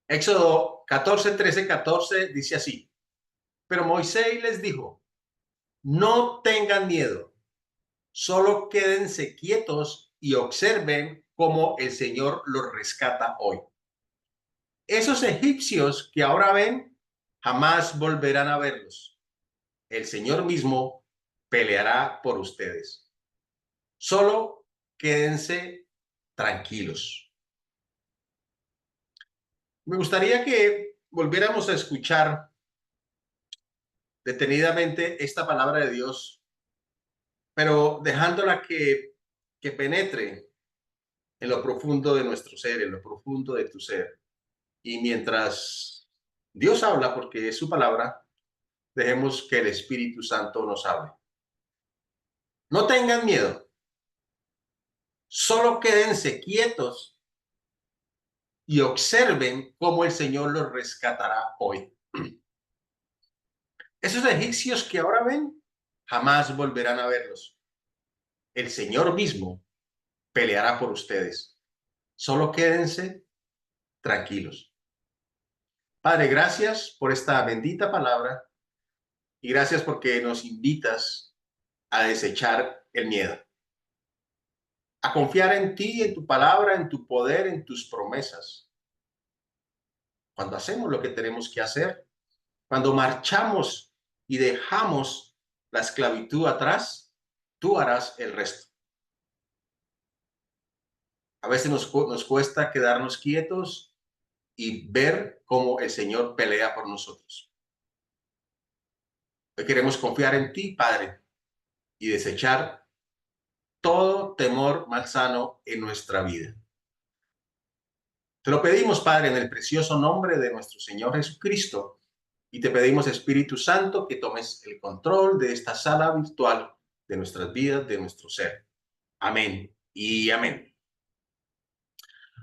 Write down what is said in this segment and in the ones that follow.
Éxodo 14, 13, 14 dice así: pero Moisés les dijo, no tengan miedo, solo quédense quietos y observen cómo el Señor los rescata hoy. Esos egipcios que ahora ven, jamás volverán a verlos. El Señor mismo peleará por ustedes. Solo quédense tranquilos. Me gustaría que volviéramos a escuchar detenidamente esta palabra de Dios, pero dejándola que penetre en lo profundo de nuestro ser, en lo profundo de tu ser. Y mientras Dios habla, porque es su palabra, dejemos que el Espíritu Santo nos hable. No tengan miedo, solo quédense quietos y observen cómo el Señor los rescatará hoy. Esos egipcios que ahora ven, jamás volverán a verlos. El Señor mismo peleará por ustedes. Solo quédense tranquilos. Padre, gracias por esta bendita palabra y gracias porque nos invitas a desechar el miedo, a confiar en ti, en tu palabra, en tu poder, en tus promesas. Cuando hacemos lo que tenemos que hacer, cuando marchamos y dejamos la esclavitud atrás, tú harás el resto. A veces nos cuesta quedarnos quietos y ver cómo el Señor pelea por nosotros. Hoy queremos confiar en ti, Padre, y desechar todo temor malsano en nuestra vida. Te lo pedimos, Padre, en el precioso nombre de nuestro Señor Jesucristo, y te pedimos, Espíritu Santo, que tomes el control de esta sala virtual, de nuestras vidas, de nuestro ser. Amén y amén.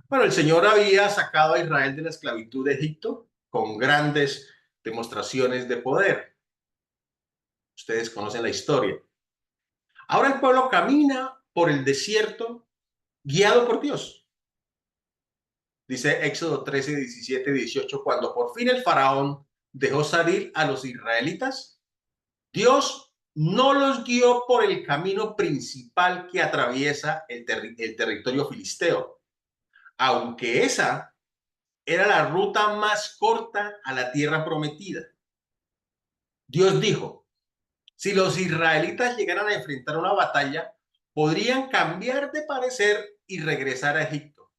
Bueno, el Señor había sacado a Israel de la esclavitud de Egipto con grandes demostraciones de poder. Ustedes conocen la historia. Ahora el pueblo camina por el desierto guiado por Dios. Dice Éxodo 13, 17, 18, cuando por fin el faraón dejó salir a los israelitas, Dios no los guió por el camino principal que atraviesa el territorio filisteo, aunque esa era la ruta más corta a la tierra prometida. Dios dijo, si los israelitas llegaran a enfrentar una batalla, podrían cambiar de parecer y regresar a Egipto.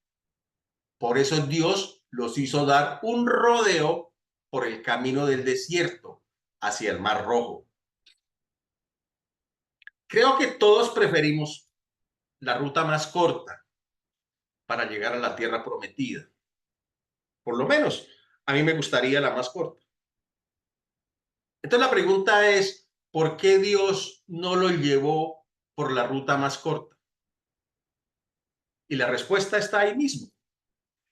Por eso Dios los hizo dar un rodeo por el camino del desierto hacia el Mar Rojo. Creo que todos preferimos la ruta más corta para llegar a la tierra prometida. Por lo menos, a mí me gustaría la más corta. Entonces la pregunta es, ¿por qué Dios no lo llevó por la ruta más corta? Y la respuesta está ahí mismo.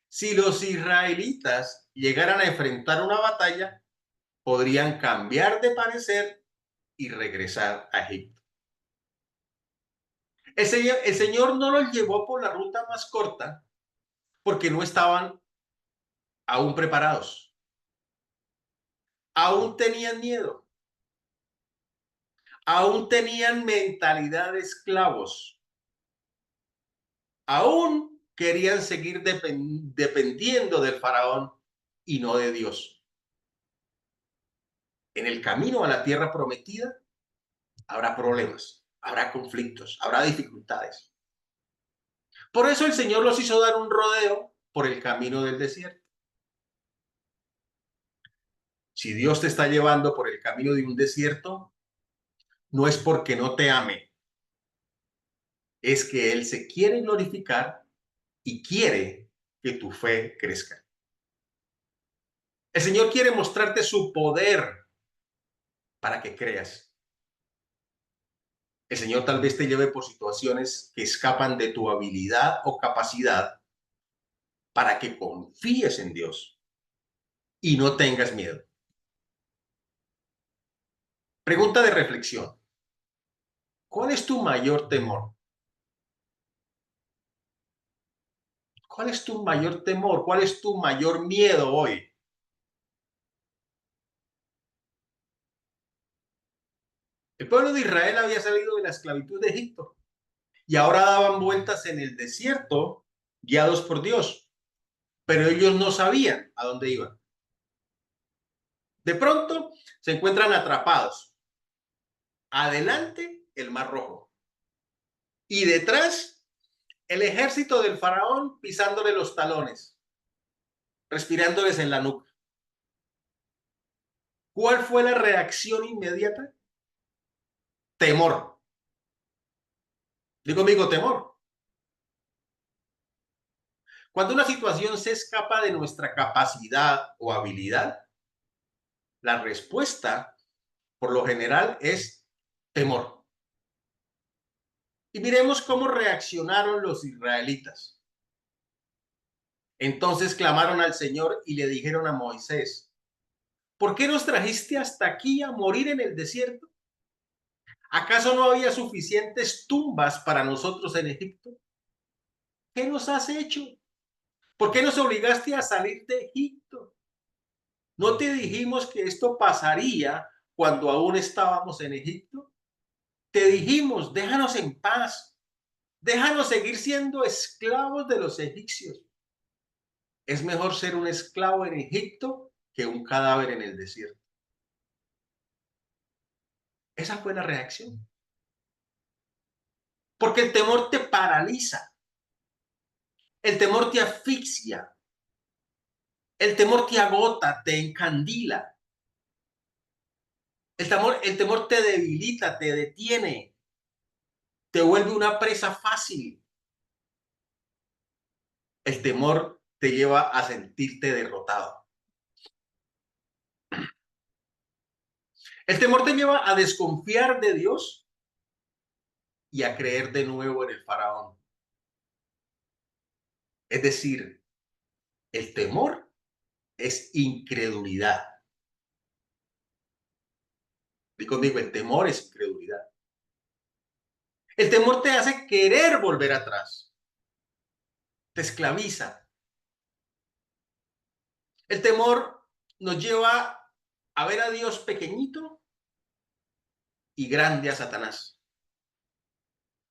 Si los israelitas llegaran a enfrentar una batalla, podrían cambiar de parecer y regresar a Egipto. El Señor no los llevó por la ruta más corta porque no estaban aún preparados, aún tenían miedo, aún tenían mentalidad de esclavos, aún querían seguir dependiendo del faraón y no de Dios. En el camino a la tierra prometida habrá problemas, habrá conflictos, habrá dificultades. Por eso el Señor los hizo dar un rodeo por el camino del desierto. Si Dios te está llevando por el camino de un desierto, no es porque no te ame, es que Él se quiere glorificar y quiere que tu fe crezca. El Señor quiere mostrarte su poder para que creas. El Señor tal vez te lleve por situaciones que escapan de tu habilidad o capacidad para que confíes en Dios y no tengas miedo. Pregunta de reflexión. ¿Cuál es tu mayor temor? ¿Cuál es tu mayor temor? ¿Cuál es tu mayor miedo hoy? El pueblo de Israel había salido de la esclavitud de Egipto y ahora daban vueltas en el desierto guiados por Dios, pero ellos no sabían a dónde iban. De pronto se encuentran atrapados. Adelante el Mar Rojo y detrás el ejército del faraón pisándole los talones, respirándoles en la nuca. ¿Cuál fue la reacción inmediata? Temor. Digo conmigo, temor. Cuando una situación se escapa de nuestra capacidad o habilidad, la respuesta, por lo general, es temor. Y miremos cómo reaccionaron los israelitas. Entonces clamaron al Señor y le dijeron a Moisés: ¿por qué nos trajiste hasta aquí a morir en el desierto? ¿Acaso no había suficientes tumbas para nosotros en Egipto? ¿Qué nos has hecho? ¿Por qué nos obligaste a salir de Egipto? ¿No te dijimos que esto pasaría cuando aún estábamos en Egipto? Te dijimos, déjanos en paz, déjanos seguir siendo esclavos de los egipcios. Es mejor ser un esclavo en Egipto que un cadáver en el desierto. Esa fue la reacción. Porque el temor te paraliza, el temor te asfixia, el temor te agota, te encandila. El temor te debilita, te detiene, te vuelve una presa fácil. El temor te lleva a sentirte derrotado. El temor te lleva a desconfiar de Dios y a creer de nuevo en el faraón. Es decir, el temor es incredulidad. Di conmigo, el temor es incredulidad. El temor te hace querer volver atrás, te esclaviza. El temor nos lleva a ver a Dios pequeñito y grande a Satanás.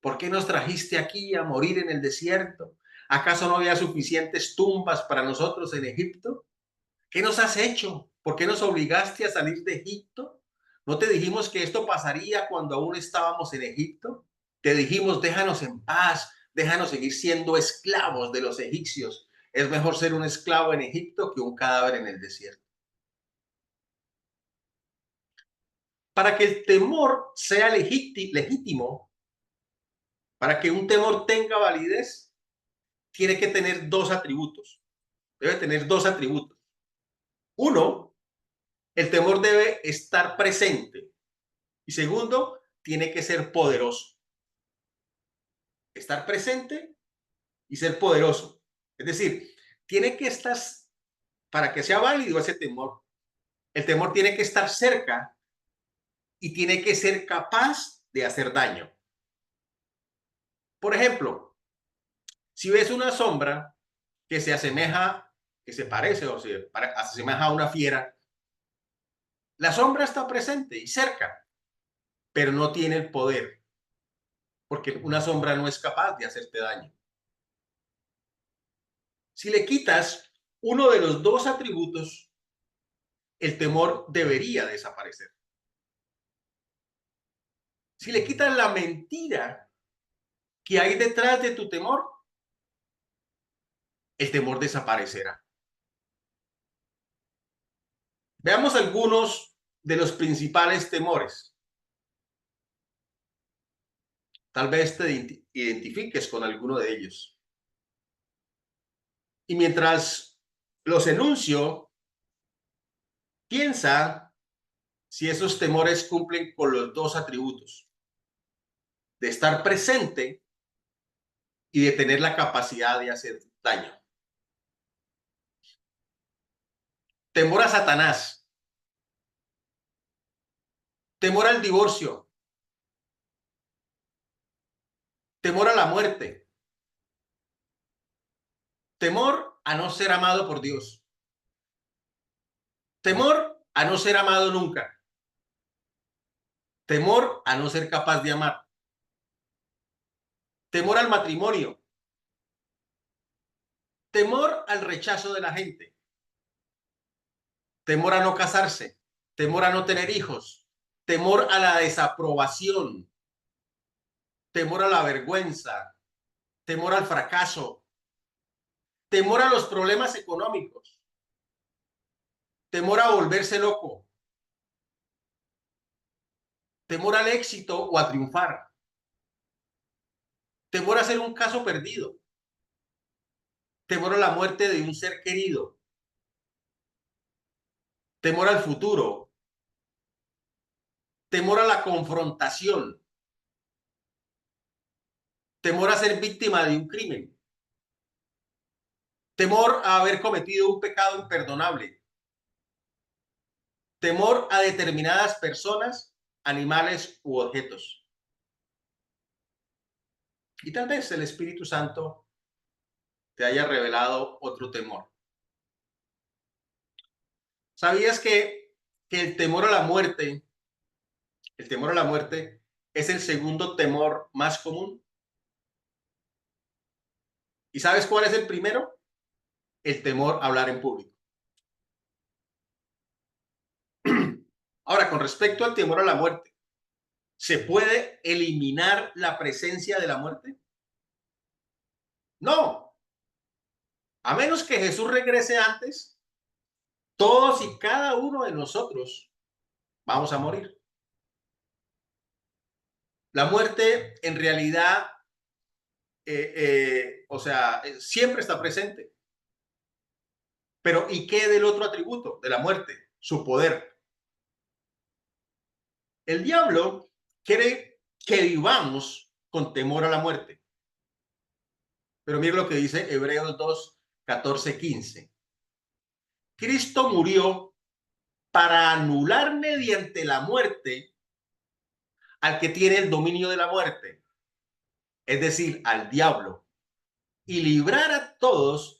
¿Por qué nos trajiste aquí a morir en el desierto? ¿Acaso no había suficientes tumbas para nosotros en Egipto? ¿Qué nos has hecho? ¿Por qué nos obligaste a salir de Egipto? ¿No te dijimos que esto pasaría cuando aún estábamos en Egipto? Te dijimos, déjanos en paz, déjanos seguir siendo esclavos de los egipcios. Es mejor ser un esclavo en Egipto que un cadáver en el desierto. Para que el temor sea legítimo, para que un temor tenga validez, tiene que tener dos atributos. Debe tener dos atributos. Uno, el temor debe estar presente. Y segundo, tiene que ser poderoso. Estar presente y ser poderoso. Es decir, tiene que estar, para que sea válido ese temor, el temor tiene que estar cerca y tiene que ser capaz de hacer daño. Por ejemplo, si ves una sombra que se asemeja, que se parece o se asemeja a una fiera, la sombra está presente y cerca, pero no tiene el poder, porque una sombra no es capaz de hacerte daño. Si le quitas uno de los dos atributos, el temor debería desaparecer. Si le quitas la mentira que hay detrás de tu temor, el temor desaparecerá. Veamos algunos de los principales temores. Tal vez te identifiques con alguno de ellos. Y mientras los enuncio, piensa si esos temores cumplen con los dos atributos, de estar presente y de tener la capacidad de hacer daño. Temor a Satanás, temor al divorcio, temor a la muerte, Temor a no ser amado por Dios. Temor a no ser amado nunca. Temor a no ser capaz de amar. Temor al matrimonio. Temor al rechazo de la gente. Temor a no casarse. Temor a no tener hijos. Temor a la desaprobación. Temor a la vergüenza. Temor al fracaso. Temor a los problemas económicos. Temor a volverse loco. Temor al éxito o a triunfar. Temor a ser un caso perdido. Temor a la muerte de un ser querido. Temor al futuro. Temor a la confrontación. Temor a ser víctima de un crimen. Temor a haber cometido un pecado imperdonable. Temor a determinadas personas, animales u objetos. Y tal vez el Espíritu Santo te haya revelado otro temor. ¿Sabías que el temor a la muerte es el segundo temor más común? ¿Y sabes cuál es el primero? El temor a hablar en público. Ahora, con respecto al temor a la muerte, ¿se puede eliminar la presencia de la muerte? No. A menos que Jesús regrese antes, todos y cada uno de nosotros vamos a morir. La muerte en realidad, siempre está presente. Pero ¿y qué del otro atributo de la muerte? Su poder. El diablo quiere que vivamos con temor a la muerte. Pero mire lo que dice Hebreos 2, 14, 15. Cristo murió para anular mediante la muerte al que tiene el dominio de la muerte, es decir, al diablo, y librar a todos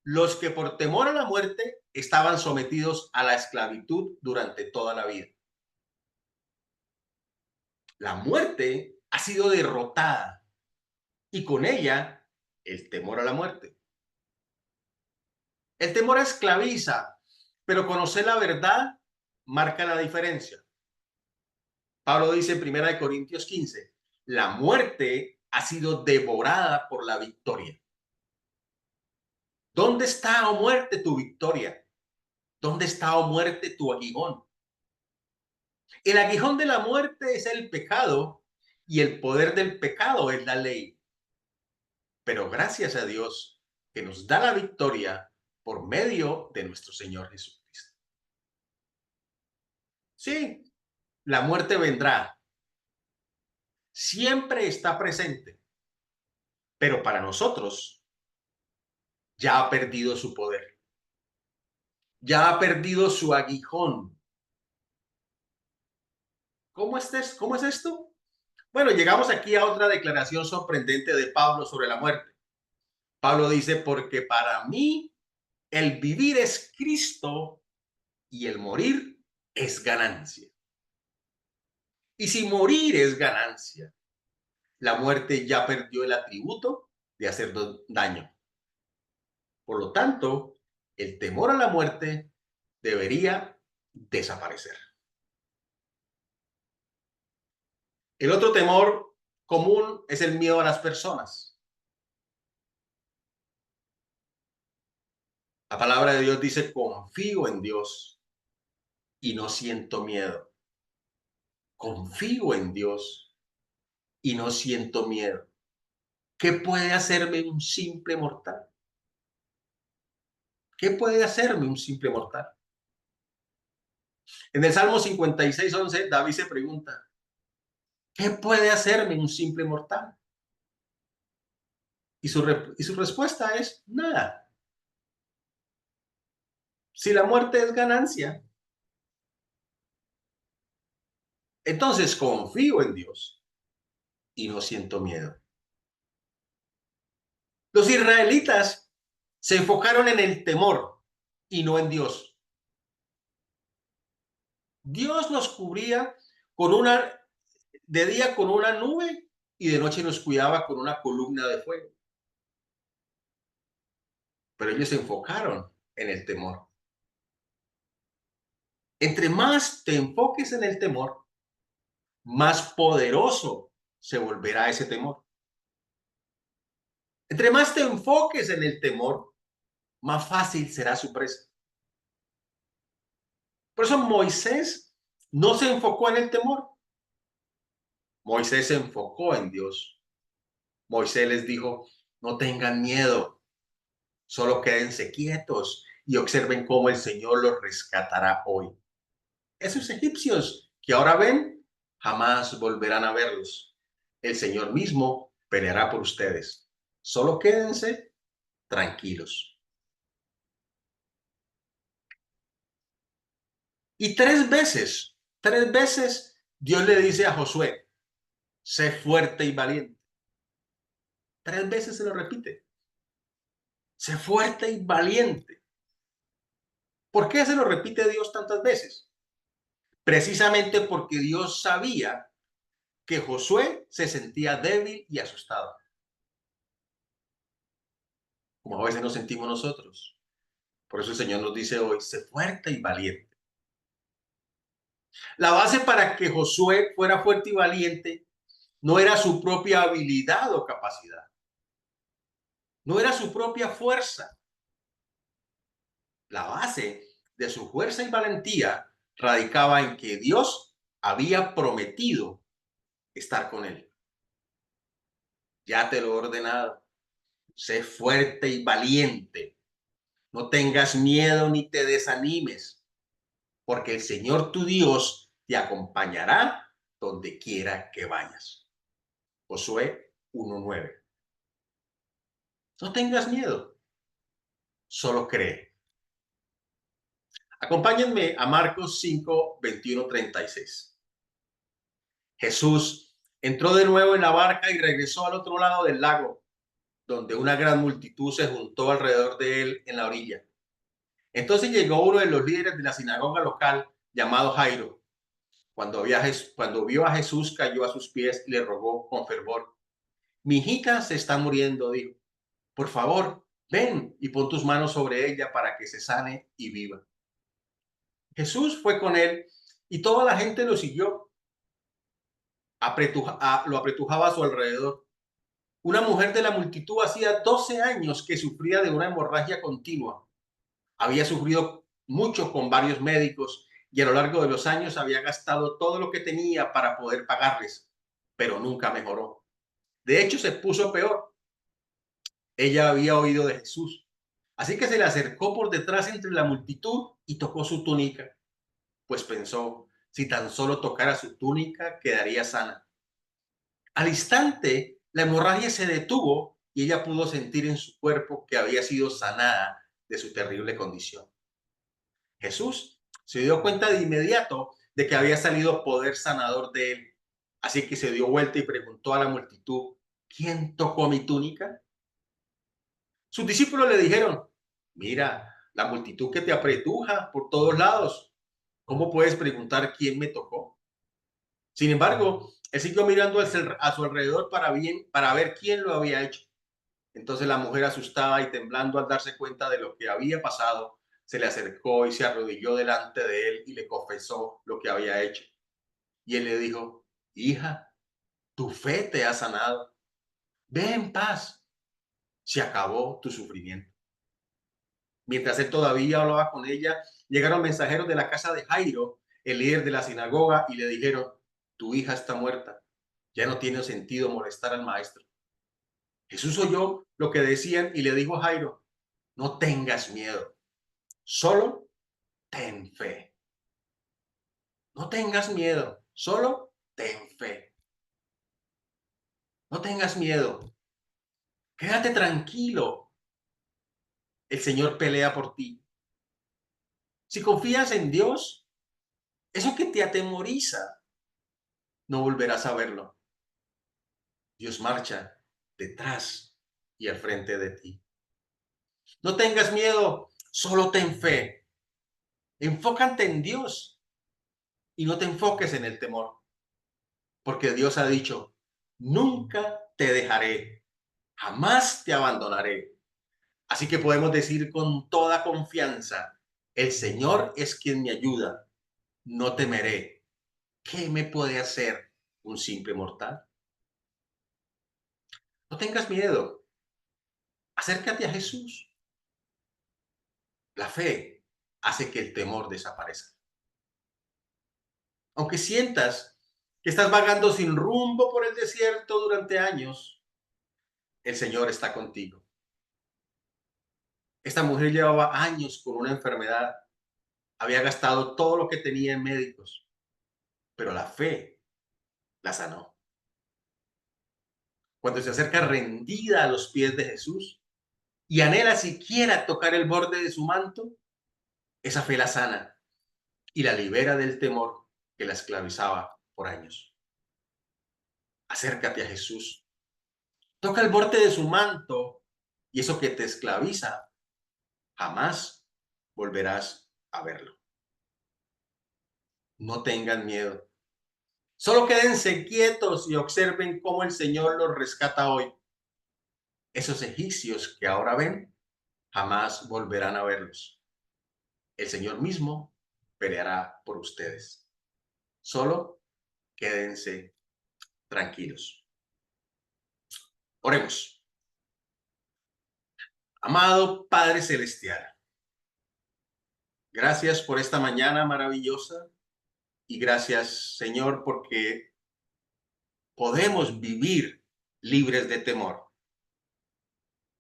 los que por temor a la muerte estaban sometidos a la esclavitud durante toda la vida. La muerte ha sido derrotada y con ella el temor a la muerte. El temor esclaviza, pero conocer la verdad marca la diferencia. Pablo dice en 1 Corintios 15, la muerte ha sido devorada por la victoria. ¿Dónde está, oh muerte, tu victoria? ¿Dónde está, oh muerte, tu aguijón? El aguijón de la muerte es el pecado y el poder del pecado es la ley. Pero gracias a Dios que nos da la victoria por medio de nuestro Señor Jesucristo. Sí, la muerte vendrá. Siempre está presente. Pero para nosotros ya ha perdido su poder. Ya ha perdido su aguijón. ¿Cómo es esto? Bueno, llegamos aquí a otra declaración sorprendente de Pablo sobre la muerte. Pablo dice, porque para mí el vivir es Cristo y el morir es ganancia. Y si morir es ganancia, la muerte ya perdió el atributo de hacer daño. Por lo tanto, el temor a la muerte debería desaparecer. El otro temor común es el miedo a las personas. La palabra de Dios dice, confío en Dios y no siento miedo. Confío en Dios y no siento miedo. ¿Qué puede hacerme un simple mortal? ¿Qué puede hacerme un simple mortal? En el Salmo 56, 11, David se pregunta, ¿qué puede hacerme un simple mortal? Y su respuesta es nada. Si la muerte es ganancia, entonces confío en Dios y no siento miedo. Los israelitas Se enfocaron en el temor y no en Dios. Dios nos cubría de día con una nube y de noche nos cuidaba con una columna de fuego. Pero ellos se enfocaron en el temor. Entre más te enfoques en el temor, más poderoso se volverá ese temor. Entre más te enfoques en el temor, más fácil será su presa. Por eso Moisés no se enfocó en el temor. Moisés se enfocó en Dios. Moisés les dijo, no tengan miedo, solo quédense quietos y observen cómo el Señor los rescatará hoy. Esos egipcios que ahora ven, jamás volverán a verlos. El Señor mismo peleará por ustedes. Solo quédense tranquilos. Y tres veces Dios le dice a Josué, sé fuerte y valiente. Tres veces se lo repite. Sé fuerte y valiente. ¿Por qué se lo repite Dios tantas veces? Precisamente porque Dios sabía que Josué se sentía débil y asustado, como a veces nos sentimos nosotros. Por eso el Señor nos dice hoy, sé fuerte y valiente. La base para que Josué fuera fuerte y valiente no era su propia habilidad o capacidad, no era su propia fuerza. La base de su fuerza y valentía radicaba en que Dios había prometido estar con él. Ya te lo he ordenado. Sé fuerte y valiente. No tengas miedo ni te desanimes, porque el Señor tu Dios te acompañará donde quiera que vayas. Josué 1:9. No tengas miedo, solo cree. Acompáñenme a Marcos 5:21-36. Jesús entró de nuevo en la barca y regresó al otro lado del lago, donde una gran multitud se juntó alrededor de él en la orilla. Entonces llegó uno de los líderes de la sinagoga local, llamado Jairo. Cuando vio a Jesús, cayó a sus pies y le rogó con fervor. Mi hijita se está muriendo, dijo. Por favor, ven y pon tus manos sobre ella para que se sane y viva. Jesús fue con él y toda la gente lo siguió. Lo apretujaba a su alrededor. Una mujer de la multitud hacía 12 años que sufría de una hemorragia continua. Había sufrido mucho con varios médicos y a lo largo de los años había gastado todo lo que tenía para poder pagarles, pero nunca mejoró. De hecho, se puso peor. Ella había oído de Jesús, así que se le acercó por detrás entre la multitud y tocó su túnica, pues pensó, si tan solo tocara su túnica, quedaría sana. Al instante, la hemorragia se detuvo y ella pudo sentir en su cuerpo que había sido sanada de su terrible condición. Jesús se dio cuenta de inmediato de que había salido poder sanador de él, así que se dio vuelta y preguntó a la multitud, ¿quién tocó mi túnica? Sus discípulos le dijeron, mira, la multitud que te apretuja por todos lados, ¿cómo puedes preguntar quién me tocó? Sin embargo, él siguió mirando a su alrededor para ver quién lo había hecho. Entonces la mujer, asustada y temblando al darse cuenta de lo que había pasado, se le acercó y se arrodilló delante de él y le confesó lo que había hecho. Y él le dijo, hija, tu fe te ha sanado. Ve en paz. Se acabó tu sufrimiento. Mientras él todavía hablaba con ella, llegaron mensajeros de la casa de Jairo, el líder de la sinagoga, y le dijeron, tu hija está muerta. Ya no tiene sentido molestar al maestro. Jesús oyó lo que decían y le dijo a Jairo, no tengas miedo, solo ten fe. No tengas miedo, solo ten fe. No tengas miedo, quédate tranquilo. El Señor pelea por ti. Si confías en Dios, eso que te atemoriza, no volverás a verlo. Dios marcha detrás y al frente de ti. No tengas miedo, solo ten fe. Enfócate en Dios y no te enfoques en el temor, porque Dios ha dicho, nunca te dejaré, jamás te abandonaré. Así que podemos decir con toda confianza, el Señor es quien me ayuda, no temeré. ¿Qué me puede hacer un simple mortal? No tengas miedo, acércate a Jesús. La fe hace que el temor desaparezca. Aunque sientas que estás vagando sin rumbo por el desierto durante años, el Señor está contigo. Esta mujer llevaba años con una enfermedad, había gastado todo lo que tenía en médicos, pero la fe la sanó. Cuando se acerca rendida a los pies de Jesús y anhela siquiera tocar el borde de su manto, esa fe la sana y la libera del temor que la esclavizaba por años. Acércate a Jesús, toca el borde de su manto y eso que te esclaviza jamás volverás a verlo. No tengan miedo. Solo quédense quietos y observen cómo el Señor los rescata hoy. Esos egipcios que ahora ven, jamás volverán a verlos. El Señor mismo peleará por ustedes. Solo quédense tranquilos. Oremos. Amado Padre Celestial, gracias por esta mañana maravillosa y gracias, Señor, porque podemos vivir libres de temor.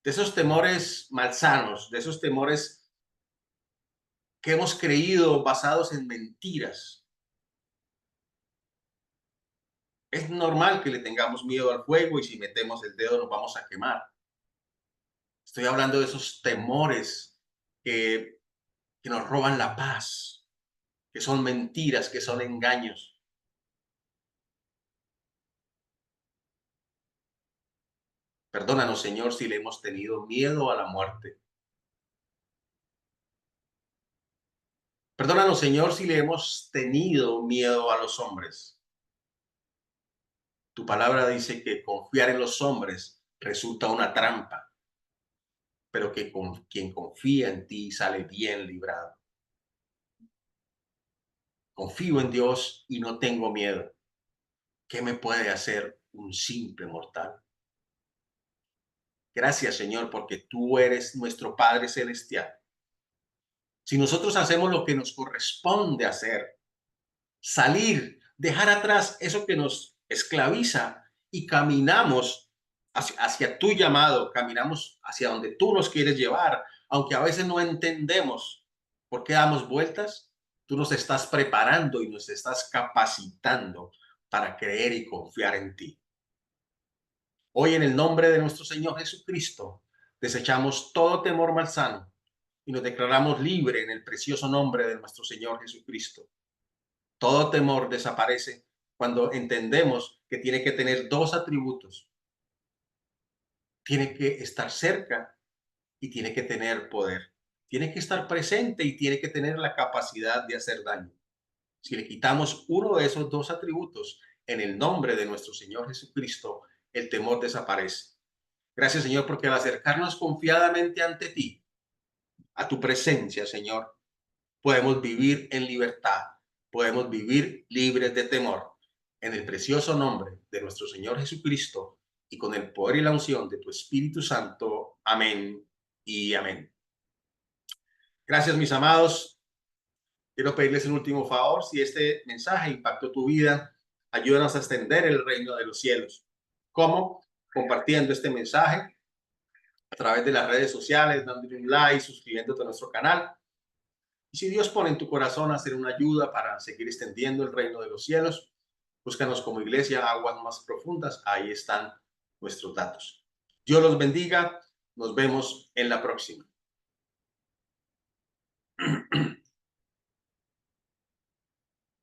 De esos temores malsanos, de esos temores que hemos creído basados en mentiras. Es normal que le tengamos miedo al fuego y si metemos el dedo nos vamos a quemar. Estoy hablando de esos temores que, que nos roban la paz, que son mentiras, que son engaños. Perdónanos, Señor, si le hemos tenido miedo a la muerte. Perdónanos, Señor, si le hemos tenido miedo a los hombres. Tu palabra dice que confiar en los hombres resulta una trampa, pero que con quien confía en ti sale bien librado. Confío en Dios y no tengo miedo. ¿Qué me puede hacer un simple mortal? Gracias, Señor, porque tú eres nuestro Padre Celestial. Si nosotros hacemos lo que nos corresponde hacer, salir, dejar atrás eso que nos esclaviza y caminamos hacia tu llamado, caminamos hacia donde tú nos quieres llevar, aunque a veces no entendemos por qué damos vueltas, tú nos estás preparando y nos estás capacitando para creer y confiar en ti. Hoy en el nombre de nuestro Señor Jesucristo, desechamos todo temor malsano y nos declaramos libre en el precioso nombre de nuestro Señor Jesucristo. Todo temor desaparece cuando entendemos que tiene que tener dos atributos. Tiene que estar cerca y tiene que tener poder. Tiene que estar presente y tiene que tener la capacidad de hacer daño. Si le quitamos uno de esos dos atributos en el nombre de nuestro Señor Jesucristo, el temor desaparece. Gracias, Señor, porque al acercarnos confiadamente ante ti, a tu presencia, Señor, podemos vivir en libertad, podemos vivir libres de temor. En el precioso nombre de nuestro Señor Jesucristo y con el poder y la unción de tu Espíritu Santo. Amén y amén. Gracias, mis amados. Quiero pedirles un último favor. Si este mensaje impactó tu vida, ayúdanos a extender el reino de los cielos. ¿Cómo? Compartiendo este mensaje a través de las redes sociales, dándole un like, suscribiéndote a nuestro canal. Y si Dios pone en tu corazón hacer una ayuda para seguir extendiendo el reino de los cielos, búscanos como Iglesia Aguas Más Profundas. Ahí están nuestros datos. Dios los bendiga. Nos vemos en la próxima.